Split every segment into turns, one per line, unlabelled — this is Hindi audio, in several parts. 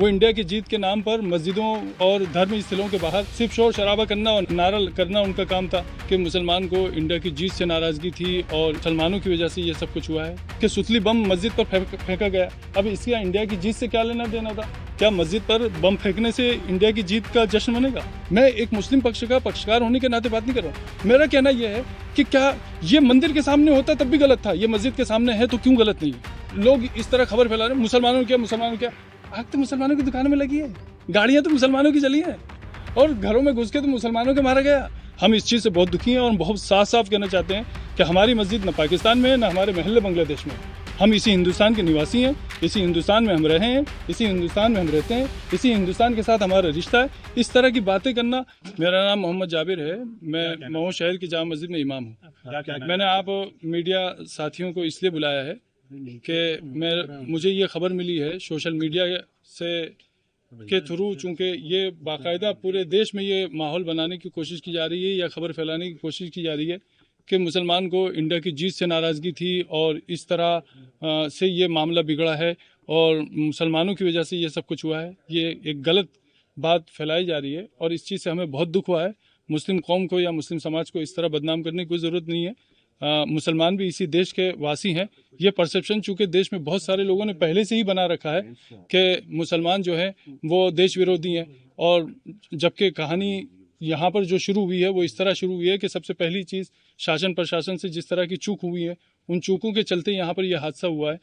वो इंडिया की जीत के नाम पर मस्जिदों और धर्म स्थलों के बाहर सिर्फ शोर शराबा करना और नारा करना उनका काम था कि मुसलमान को इंडिया की जीत से नाराजगी थी और मुसलमानों की वजह से ये सब कुछ हुआ है कि सुतली बम मस्जिद पर फेंका गया। अब इसका इंडिया की जीत से क्या लेना देना था? क्या मस्जिद पर बम फेंकने से इंडिया की जीत का जश्न मनेगा? मैं एक मुस्लिम पक्ष का पक्षकार होने के नाते बात नहीं कर रहा हूँ। मेरा कहना यह है कि क्या ये मंदिर के सामने होता तब भी गलत था, ये मस्जिद के सामने है तो क्यों गलत नहीं है? लोग इस तरह खबर फैला रहे हैं मुसलमानों क्या आग तो मुसलमानों की दुकानों में लगी है, गाड़ियां तो मुसलमानों की चली हैं और घरों में घुस के तो मुसलमानों के मारा गया। हम इस चीज़ से बहुत दुखी हैं और बहुत साफ साफ कहना चाहते हैं कि हमारी मस्जिद न पाकिस्तान में है न हमारे महल्ले बांग्लादेश में। हम इसी हिंदुस्तान के निवासी हैं, इसी हिंदुस्तान में हम रहे हैं, इसी हिंदुस्तान में हम रहते हैं, इसी हिंदुस्तान के साथ हमारा रिश्ता है। इस तरह की बातें करना। मेरा नाम मोहम्मद जाबिर है, मैं मऊ शहर की जामा मस्जिद में इमाम हूँ। मैंने आप मीडिया साथियों को इसलिए बुलाया है कि मुझे ये खबर मिली है सोशल मीडिया से के थ्रू, चूँकि ये बाकायदा पूरे देश में ये माहौल बनाने की कोशिश की जा रही है या खबर फैलाने की कोशिश की जा रही है कि मुसलमान को इंडिया की जीत से नाराज़गी थी और इस तरह से ये मामला बिगड़ा है और मुसलमानों की वजह से ये सब कुछ हुआ है। ये एक गलत बात फैलाई जा रही है और इस चीज़ से हमें बहुत दुख हुआ है। मुस्लिम कौम को या मुस्लिम समाज को इस तरह बदनाम करने की कोई ज़रूरत नहीं है। मुसलमान भी इसी देश के वासी हैं। ये परसेप्शन चूँकि देश में बहुत सारे लोगों ने पहले से ही बना रखा है कि मुसलमान जो है वो देश विरोधी हैं, और जबकि कहानी यहाँ पर जो शुरू हुई है वो इस तरह शुरू हुई है कि सबसे पहली चीज़ शासन प्रशासन से जिस तरह की चूक हुई है, उन चूकों के चलते यहाँ पर यह हादसा हुआ है।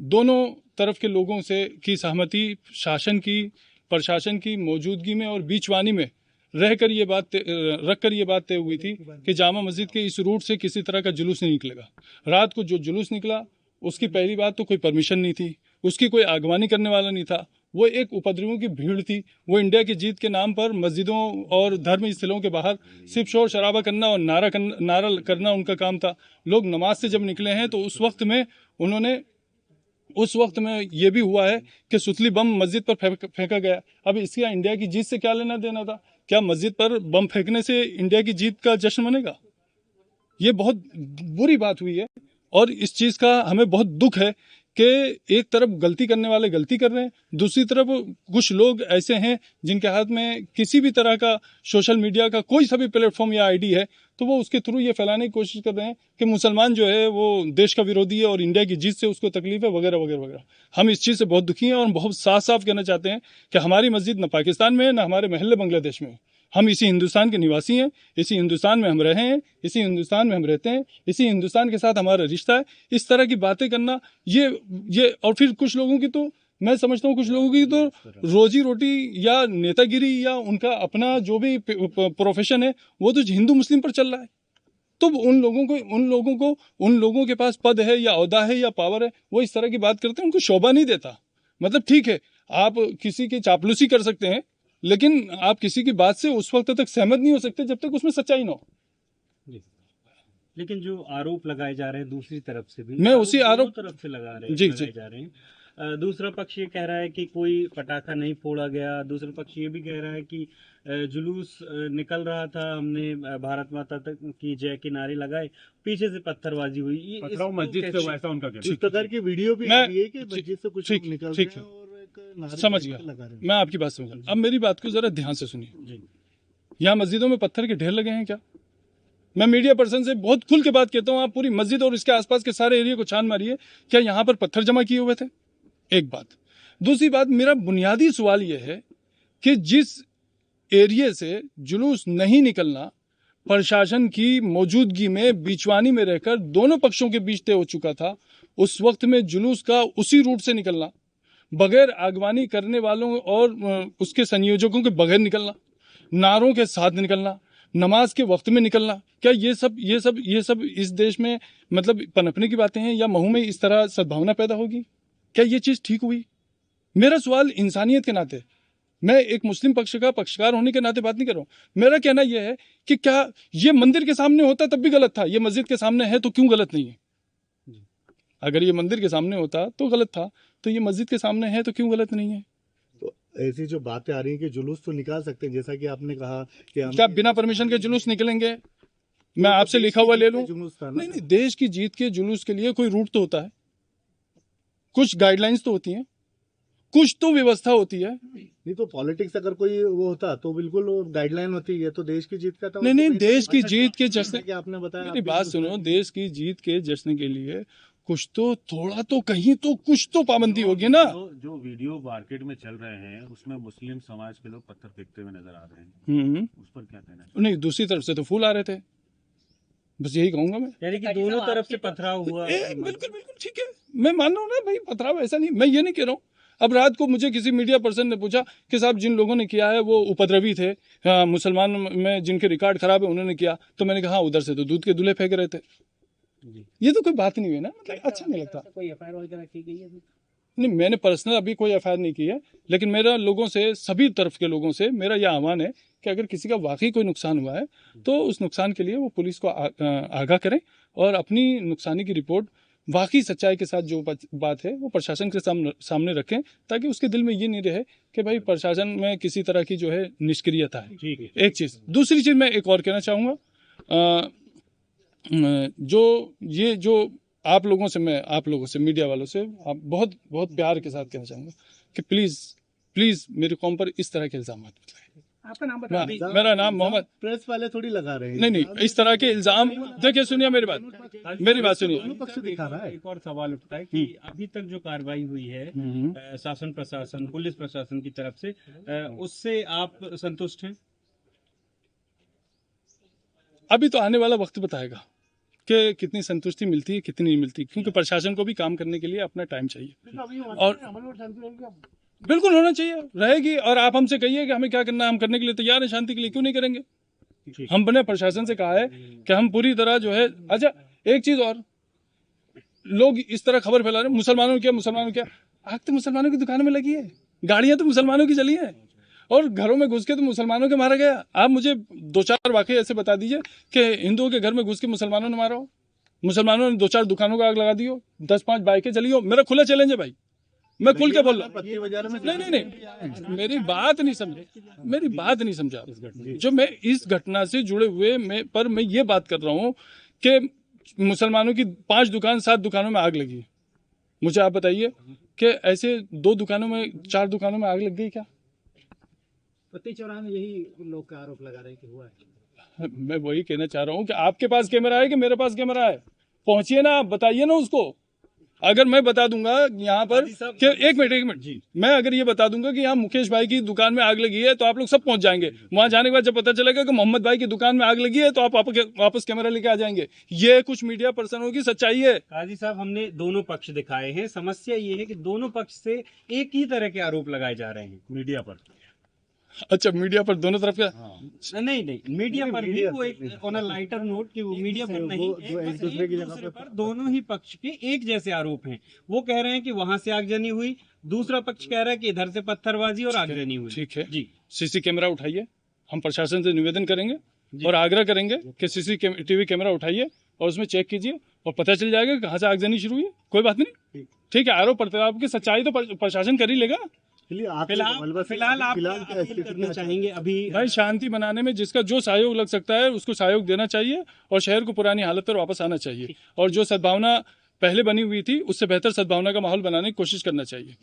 दोनों तरफ के लोगों से की सहमति, शासन की, प्रशासन की मौजूदगी में और बीचवानी में रहकर ये बात रख कर ये बात तय हुई थी कि जामा मस्जिद के इस रूट से किसी तरह का जुलूस नहीं निकलेगा। रात को जो जुलूस निकला उसकी पहली बात तो कोई परमिशन नहीं थी, उसकी कोई आगवानी करने वाला नहीं था, वो एक उपद्रवियों की भीड़ थी। वो इंडिया की जीत के नाम पर मस्जिदों और धर्म स्थलों के बाहर सिर्फ शोर शराबा करना और नारा करना उनका काम था। लोग नमाज से जब निकले हैं तो उस वक्त में ये भी हुआ है कि सुतली बम मस्जिद पर फेंका गया। अब इसका इंडिया की जीत से क्या लेना देना था? क्या मस्जिद पर बम फेंकने से इंडिया की जीत का जश्न मनेगा? ये बहुत बुरी बात हुई है और इस चीज़ का हमें बहुत दुख है कि एक तरफ गलती करने वाले गलती कर रहे हैं, दूसरी तरफ कुछ लोग ऐसे हैं जिनके हाथ में किसी भी तरह का सोशल मीडिया का कोई सा भी प्लेटफॉर्म या आईडी है तो वो उसके थ्रू ये फैलाने की कोशिश कर रहे हैं कि मुसलमान जो है वो देश का विरोधी है और इंडिया की जीत से उसको तकलीफ है वगैरह वगैरह वगैरह। हम इस चीज़ से बहुत दुखी हैं और बहुत साफ साफ कहना चाहते हैं कि हमारी मस्जिद न पाकिस्तान में है न हमारे महल्ले बांग्लादेश में। हम इसी हिंदुस्तान के निवासी हैं, इसी हिंदुस्तान में हम रहे हैं, इसी हिंदुस्तान में हम रहते हैं, इसी हिंदुस्तान के साथ हमारा रिश्ता है। इस तरह की बातें करना ये और फिर कुछ लोगों की तो मैं समझता हूँ कुछ लोगों की तो रोजी रोटी या नेतागिरी या उनका अपना जो भी प्रोफेशन है वो तो हिंदू मुस्लिम पर चल रहा है। तो उन लोगों के पास पद है या ओहदा है या पावर है, वो इस तरह की बात करते हैं, उनको शोभा नहीं देता। मतलब ठीक है, आप किसी की चापलूसी कर सकते हैं लेकिन आप किसी की बात से उस वक्त तक सहमत नहीं हो सकते जब तक उसमें सच्चाई ना हो।
लेकिन जो आरोप लगाए जा रहे हैं दूसरी तरफ से भी,
मैं उसी आरोप
तरफ से लगाए जा रहे हैं। दूसरा पक्ष ये कह रहा है कि कोई पटाखा नहीं फोड़ा गया, दूसरा पक्ष ये भी कह रहा है कि जुलूस निकल रहा था, हमने भारत माता तक की जय के नारे लगाए, पीछे से पत्थरबाजी हुई।
मस्जिद से ऐसा उनका
इस प्रकार की वीडियो भी आई है कि मस्जिद से कुछ लोग निकल रहे हैं और
समझ गया, मैं आपकी बात समझ गया। अब मेरी बात को जरा ध्यान से सुनिए। यहाँ मस्जिदों में पत्थर के ढेर लगे हैं क्या? मैं मीडिया पर्सन से बहुत खुल के बात कहता हूँ, आप पूरी मस्जिद और इसके आसपास के सारे एरिया को छान मारिए, क्या यहाँ पर पत्थर जमा किए हुए थे? एक बात। दूसरी बात, मेरा बुनियादी सवाल यह है कि जिस एरिया से जुलूस नहीं निकलना प्रशासन की मौजूदगी में बीचवानी में रहकर दोनों पक्षों के बीच तय हो चुका था, उस वक्त में जुलूस का उसी रूट से निकलना, बगैर आगवानी करने वालों और उसके संयोजकों के बगैर निकलना, नारों के साथ निकलना, नमाज के वक्त में निकलना, क्या ये सब इस देश में मतलब पनपने की बातें हैं या महू में इस तरह सद्भावना पैदा होगी? क्या ये चीज़ ठीक हुई? मेरा सवाल इंसानियत के नाते, मैं एक मुस्लिम पक्ष का पक्षकार होने के नाते बात नहीं कर रहा हूँ। मेरा कहना यह है कि क्या ये मंदिर के सामने होता तब भी गलत था, ये मस्जिद के सामने है तो क्यों गलत नहीं है? अगर ये मंदिर के सामने होता तो गलत था, तो ये मस्जिद के सामने है तो क्यों गलत नहीं है?
तो ऐसी जो बातें आ रही हैं कि जुलूस तो निकाल सकते हैं, जैसा कि आपने कहा कि
क्या बिना परमिशन के जुलूस निकलेंगे? मैं आपसे लिखा हुआ ले लूं? नहीं, देश की जीत के जुलूस के लिए कोई रूट तो होता है, कुछ गाइडलाइंस तो होती हैं, कुछ तो व्यवस्था होती है।
नहीं तो पॉलिटिक्स अगर कोई वो होता तो बिल्कुल गाइडलाइन होती है, तो देश की जीत का तो
नहीं, देश की जीत के जश्न,
कि आपने बताया,
मेरी बात सुनो, देश की जीत के जश्न के लिए कुछ तो, थोड़ा तो, कहीं तो कुछ तो पाबंदी होगी ना।
जो वीडियो मार्केट में चल रहे हैं उसमें मुस्लिम समाज के लोग पत्थर फेंकते हुए नजर आ रहे हैं, उस पर क्या कहना है?
नहीं, दूसरी तरफ से तो फूल आ रहे थे, बस यही कहूंगा मैं।
यानी कि दोनों तरफ से पथराव हुआ।
बिल्कुल बिल्कुल ठीक है, मैं मान रहा हूँ ना भाई, पथराव ऐसा नहीं, मैं ये नहीं कह रहा हूँ। अब रात को मुझे किसी मीडिया पर्सन ने पूछा कि साहब जिन लोगों ने किया है वो उपद्रवी थे, हाँ, मुसलमान में जिनके रिकॉर्ड खराब है उन्होंने किया, तो मैंने कहा हाँ, उधर से तो दूध के दूल्हे फेंक रहे थे। ये तो कोई बात नहीं हुई ना, मतलब अच्छा नहीं लगता।
कोई एफआईआर वगैरह की गई है?
नहीं, मैंने पर्सनल अभी कोई एफआईआर नहीं की है, लेकिन मेरा लोगों से, सभी तरफ के लोगों से मेरा यह आह्वान है कि अगर किसी का वाकई कोई नुकसान हुआ है तो उस नुकसान के लिए वो पुलिस को आगाह करें और अपनी नुकसानी की रिपोर्ट वाकई सच्चाई के साथ जो बात है वो प्रशासन के सामने रखें, ताकि उसके दिल में ये नहीं रहे कि भाई प्रशासन में किसी तरह की जो है निष्क्रियता है।
ठीक है।
एक चीज़, दूसरी चीज़ मैं एक और कहना चाहूँगा, जो आप लोगों से मीडिया वालों से आप बहुत बहुत प्यार के साथ कहना चाहूँगा कि प्लीज़ मेरी कौम पर इस तरह के इल्ज़ाम मत लगाएं।
आपका नाम बता दीजिए।
मेरा नाम मोहम्मद।
प्रेस वाले थोड़ी लगा रहे हैं।
नहीं, इस तरह के इल्ज़ाम, देखिए सुनिए मेरी बात सुनिए।
दोनों पक्ष दिखा रहा है।
एक और सवाल उठता है कि अभी तक जो कार्रवाई हुई है शासन प्रशासन पुलिस प्रशासन की तरफ से, उससे आप संतुष्ट हैं?
अभी तो आने वाला वक्त बताएगा कि कितनी संतुष्टि मिलती है, कितनी नहीं मिलती, क्योंकि प्रशासन को भी काम करने के लिए अपना टाइम चाहिए और बिल्कुल होना चाहिए, रहेगी। और आप हमसे कहिए कि हमें क्या करना है, हम करने के लिए तैयार हैं, शांति के लिए क्यों नहीं करेंगे। हमने प्रशासन से कहा है कि हम पूरी तरह जो है, अच्छा एक चीज और, लोग इस तरह खबर फैला रहे हैं मुसलमानों ने क्या, आग तो मुसलमानों की दुकान में लगी है, गाड़ियां तो मुसलमानों की चली है, और घरों में घुस के तो मुसलमानों के मारा गया। आप मुझे 2-4 वाकई ऐसे बता दीजिए कि हिंदुओं के घर में घुस के मुसलमानों ने मारा हो, मुसलमानों ने 2-4 दुकानों को आग लगा दी हो, 10-5 बाइकें जली हो। मेरा खुला चैलेंज है भाई, मैं खुल के बोल रहा हूँ। नहीं, मेरी बात नहीं समझा। जो मैं इस घटना से जुड़े हुए मैं ये बात कर रहा हूँ कि मुसलमानों की 5 दुकान 7 दुकानों में आग लगी। मुझे आप बताइए कि ऐसे 2 दुकानों में 4 दुकानों में आग लग गई क्या?
पत्ती चौराहे में यही लोग का आरोप लगा रहे हैं कि हुआ है।
मैं वही कहना चाह रहा हूँ कि आपके पास कैमरा है कि मेरे पास कैमरा है, पहुंचिए ना, आप बताइए ना उसको। अगर मैं बता दूंगा यहाँ पर कि एक मिनट जी, मैं अगर ये बता दूंगा कि यहाँ मुकेश भाई की दुकान में आग लगी है तो आप लोग सब पहुंच जाएंगे। वहां जाने के बाद जब पता चलेगा कि मोहम्मद भाई की दुकान में आग लगी है तो आप वापस कैमरा लेके आ जाएंगे। ये कुछ मीडिया पर्सनों की सच्चाई है।
काजी साहब, हमने दोनों पक्ष दिखाए हैं, समस्या ये है कि दोनों पक्ष से एक ही तरह के आरोप लगाए जा रहे हैं मीडिया पर।
अच्छा, मीडिया पर दोनों तरफ का?
नहीं, मीडिया पर भी वो एक ऑन अ लाइटर नोट कि वो मीडिया पर नहीं, एक दूसरे की जगह पर दोनों ही पक्ष के एक जैसे आरोप हैं। वो कह रहे हैं कि वहां से आगजनी हुई, दूसरा पक्ष कह रहा है कि इधर से पत्थरबाजी और आगजनी हुई।
ठीक है
जी,
सीसी कैमरा उठाइए, हम प्रशासन से निवेदन करेंगे और आग्रह करेंगे कि सीसीटीवी कैमरा उठाइए और उसमें चेक कीजिए और पता चल जाएगा कहाँ से आगजनी शुरू हुई। कोई बात नहीं, ठीक है, आरोप प्रत्यारोप की सच्चाई तो प्रशासन कर ही लेगा।
फिलहाल आप करना चाहेंगे अभी?
भाई, शांति बनाने में जिसका जो सहयोग लग सकता है उसको सहयोग देना चाहिए और शहर को पुरानी हालत पर वापस आना चाहिए और जो सद्भावना पहले बनी हुई थी उससे बेहतर सद्भावना का माहौल बनाने की कोशिश करना चाहिए।